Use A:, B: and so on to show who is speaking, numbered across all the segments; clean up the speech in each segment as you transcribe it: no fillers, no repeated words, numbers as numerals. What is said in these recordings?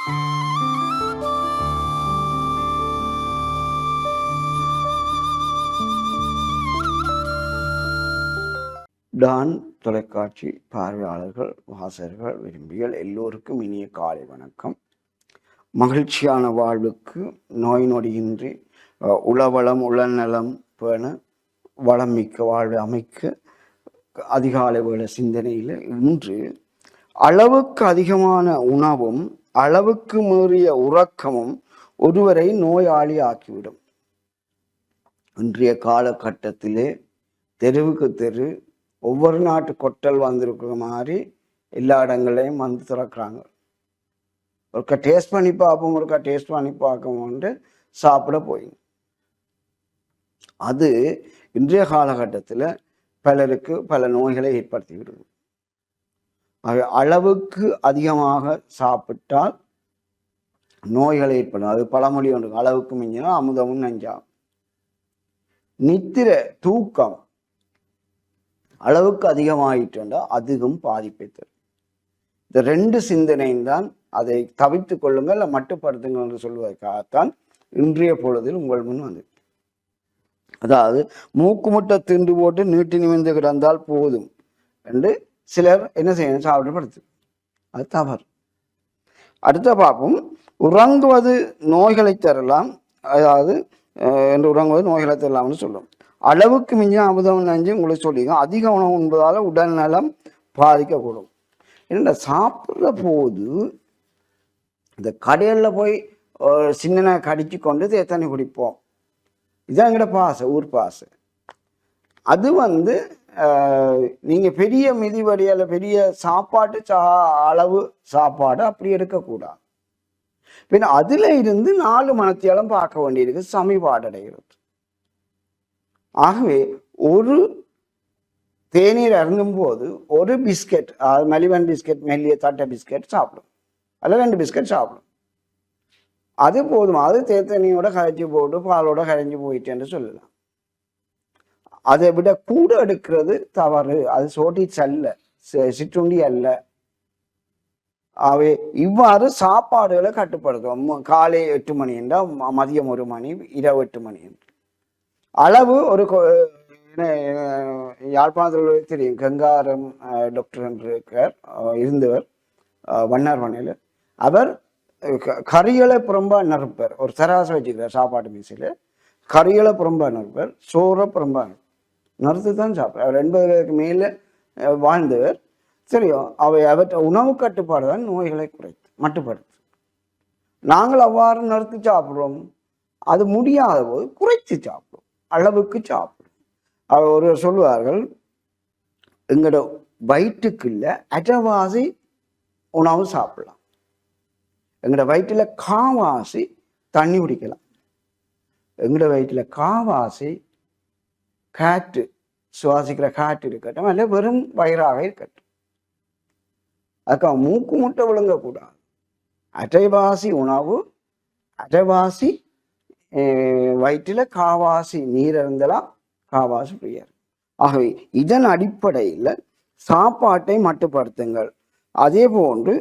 A: Don தொலைக்காட்சி பார்வையாளர்கள், வாசகர்கள், விரும்பிகள் எல்லோருக்கும் இனிய காலை வணக்கம். மகிழ்ச்சியான வாழ்வுக்கு, நோய் நொடியின்றி உளவளம் உளநலம் பேண வளம் மிக்க வாழ்வை அமைக்க அதிகாலை வேளை சிந்தனையில் இன்று அளவுக்கு அதிகமான உணவும் அளவுக்கு மீறிய உறக்கமும் ஒருவரை நோயாளி ஆக்கிவிடும். இன்றைய காலகட்டத்திலே தெருவுக்கு தெரு ஒவ்வொரு நாட்டு கொட்டல் வந்திருக்கிற மாதிரி எல்லா இடங்களையும் வந்து திறக்கிறாங்க. ஒருக்கா டேஸ்ட் பண்ணி பார்ப்போம், ஒருக்கா டேஸ்ட் பண்ணி பார்க்கணும்ட்டு சாப்பிட போய் அது இன்றைய காலகட்டத்தில் பலருக்கு பல நோய்களை ஏற்படுத்தி விடுது. அளவுக்கு அதிகமாக சாப்பிட்டால் நோய்களை ஏற்படும். அது பழமொழி ஒன்று, அளவுக்கு மிஞ்சினா அமுதமும் நஞ்சாகும். நித்திரை தூக்கம் அளவுக்கு அதிகமாயிட்டுண்டா அதிகம் பாதிப்பை தரும். இந்த ரெண்டு சிந்தனையும் தான், அதை தவிர்த்து கொள்ளுங்கள், இல்லை மட்டுப்படுத்துங்கள் என்று சொல்வதற்காகத்தான் இன்றைய பொழுதில் உங்கள் முன் வந்து, அதாவது மூக்கு முட்டை திண்டு போட்டு நீட்டி நிமிர்ந்து கிடந்தால் போதும் என்று சிலர் என்ன செய்யணும், சாப்பிடப்படுத்து. அது தவறு. அடுத்த பார்ப்போம். உறங்குவது நோய்களை தரலாம், அதாவது என்று உறங்குவது நோய்களை தரலாம்னு சொல்லும். அளவுக்கு மிஞ்சின அமுதம் நஞ்சு உங்களுக்கு சொல்லிங்க. அதிக உணவு உண்பதால் உடல் நலம் பாதிக்கக்கூடும். ஏன்னா சாப்பிட்ற போது இந்த கடையில் போய் சின்ன கடிச்சு கொண்டு தேத்தண்ணி குடிப்போம். இதுதான் எங்கட பாசை, ஊர் பாசை. அது நீங்கள் பெரிய மிதிவடியால் பெரிய சாப்பாட்டு அளவு சாப்பாடு அப்படி எடுக்கக்கூடாது. பின்ன அதில் இருந்து 4 மணத்தியாலும் பார்க்க வேண்டியிருக்கு சமிபாடடைகிறது. ஆகவே ஒரு தேநீர் அருந்தும் போது ஒரு பிஸ்கெட், மலிவன் பிஸ்கெட், மெல்லிய தட்டை பிஸ்கெட் சாப்பிடும், அதில் 2 பிஸ்கெட் சாப்பிடும். அது போதும். அது தேத்தண்ணியோட கரைச்சி போட்டு பாலோட கரைஞ்சி போயிட்டேன்னு சொல்லலாம். அதை விட கூட எடுக்கிறது தவறு. அது சோட்டிச் அல்ல, சிற்றுண்டி அல்ல. அவை இவ்வாறு சாப்பாடுகளை கட்டுப்படுத்தும். காலை 8 மணி என்றால் மதியம் 1 மணி, இரவு 8 மணி என்று அளவு. ஒரு யாழ்ப்பாணத்தில் தெரியும், கங்காரம் டாக்டர் என்று இருந்தவர், வண்ணார் வண்ணையில். அவர் கறிகளை புறம்பா நறுப்பார். ஒரு தராசை வச்சுக்கிறார் சாப்பாட்டு மீசையில். கறிகளை புறம்பா நறுப்பார், சோறை புறம்பா நறுத்து தான் சாப்பிட்றார். அவர் 80 மேலே வாழ்ந்தவர். தெரியும், அவற்றை உணவு கட்டுப்பாடு தான் நோய்களை குறைத்து மட்டுப்படுத்து. நாங்கள் அவ்வாறு நறுத்து சாப்பிட்றோம். அது முடியாத போது குறைத்து சாப்பிடுவோம், அளவுக்கு சாப்பிடும். ஒரு சொல்லுவார்கள், எங்களோட வயிற்றுக்குள்ள அரைவாசி உணவு சாப்பிடலாம், எங்களோட வயிற்றுல காவாசி தண்ணி குடிக்கலாம், எங்களோட வயிற்றுல காவாசி காற்று சுவாசிக்கிற காற்று இருக்கட்டும், அல்ல வெறும் வயிறாக இருக்கட்டும். அதுக்காக மூக்கு முட்டை விழுங்கக்கூடாது. அரைவாசி உணவு, அரைவாசி வயிற்றில் காவாசி நீர் இருந்தலாம், காவாசி பிரியர். ஆகவே இதன் அடிப்படையில் சாப்பாட்டை மட்டுப்படுத்துங்கள். அதே போன்று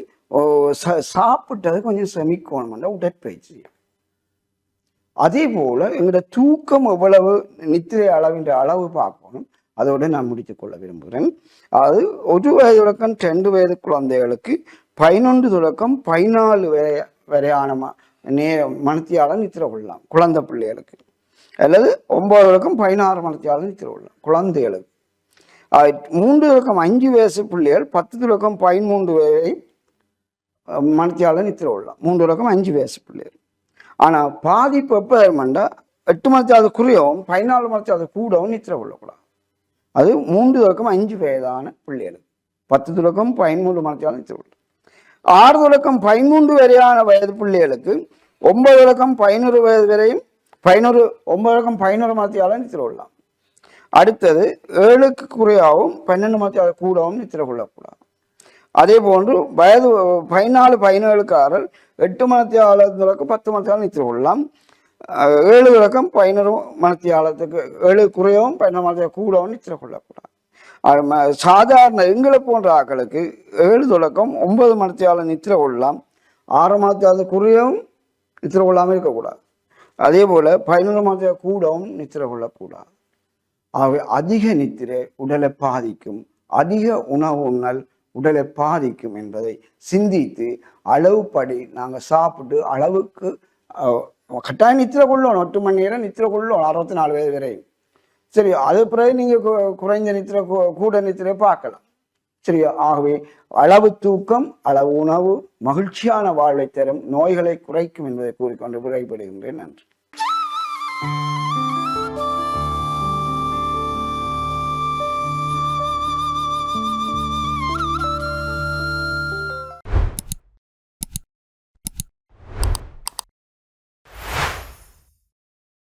A: சாப்பிட்டது கொஞ்சம் செமிக்கோணம் உடற்பயிற்சி. அதே போல எங்களோட தூக்கம் எவ்வளவு, நித்திரை அளவின்ற அளவு பார்க்கணும். அதோடு நான் முடித்துக் கொள்ள விரும்புகிறேன். அது 1 வயது தொடக்கம் 2 வயது குழந்தைகளுக்கு 11 தொடக்கம் 14 வரையான மணத்தியால நித்திரை கொள்ளலாம் குழந்தை பிள்ளைகளுக்கு, அல்லது 9 தொடக்கம் 16 மணத்தியால நித்திரை கொள்ளலாம் குழந்தைகளுக்கு. 3 தொடக்கம் 5 வயசு பிள்ளைகள் 10 தொடக்கம் 13 வரை மணத்தியால நித்திரை கொள்ளலாம், 3 தொடக்கம் 5 வயசு பிள்ளைகள். ஆனால் பாதிப்பு எப்போ ஏற்பண்டா 8 மணத்தியாவது குறையவும் 14 மணத்தியாவது கூடவும் நித்திரை கொள்ளக்கூடாது. அது 3 தொடக்கம் 5 வயதான பிள்ளைகளுக்கு 10 தொடக்கம் 13 மணத்தியால நித்திரை கொள்ளலாம். 6 தொடக்கம் 13 வரையான வயது பிள்ளைகளுக்கு 9 தொடக்கம் 11 வயது வரையும் 9 தொடக்கம் 11 மணத்தியால நித்திரை கொள்ளலாம். அடுத்தது 7க்கு குறையாகவும் 12 மணத்தியால கூடவும் நித்திரை கொள்ளக்கூடாது. அதே போன்று வயது 14-17காரர் 8 மணத்தியால தொடக்கம் 10 மணத்தியால நித்திரை கொள்ளலாம். 7 தொடக்கம் 11 மணத்தியாலத்துக்கு 7 குறையவும் 12 மணத்தியால கூடவும் நித்திரை கொள்ளக்கூடாது. சாதாரண எங்களை போன்ற ஆக்களுக்கு 7 தொடக்கம் 9 மணத்தியால நித்திரை கொள்ளலாம். 6 மாதத்து குறையவும் நித்திரை கொள்ளாமல் இருக்கக்கூடாது. அதே போல் 11 மாத கூடவும் நித்திரை கொள்ளக்கூடாது. ஆகவே அதிக நித்திரை உடலை பாதிக்கும், அதிக உணவு உண்ணல் உடலை பாதிக்கும் என்பதை சிந்தித்து அளவுப்படி நாங்கள் சாப்பிட்டு அளவுக்கு கட்டாயம் நித்திரை கொள்ளணும். 8 மணி நேரம் நித்திரை கொள்ளணும் 64 வயது வரை. சரி, அது பிறகு நீங்கள் குறைந்த நித்திரை கூட நித்திரை பார்க்கலாம். சரி, ஆகவே அளவு தூக்கம், அளவு உணவு மகிழ்ச்சியான வாழ்வை தரும், நோய்களை குறைக்கும் என்பதை கூறிக்கொண்டு விடைபெறுகின்றேன். நன்றி.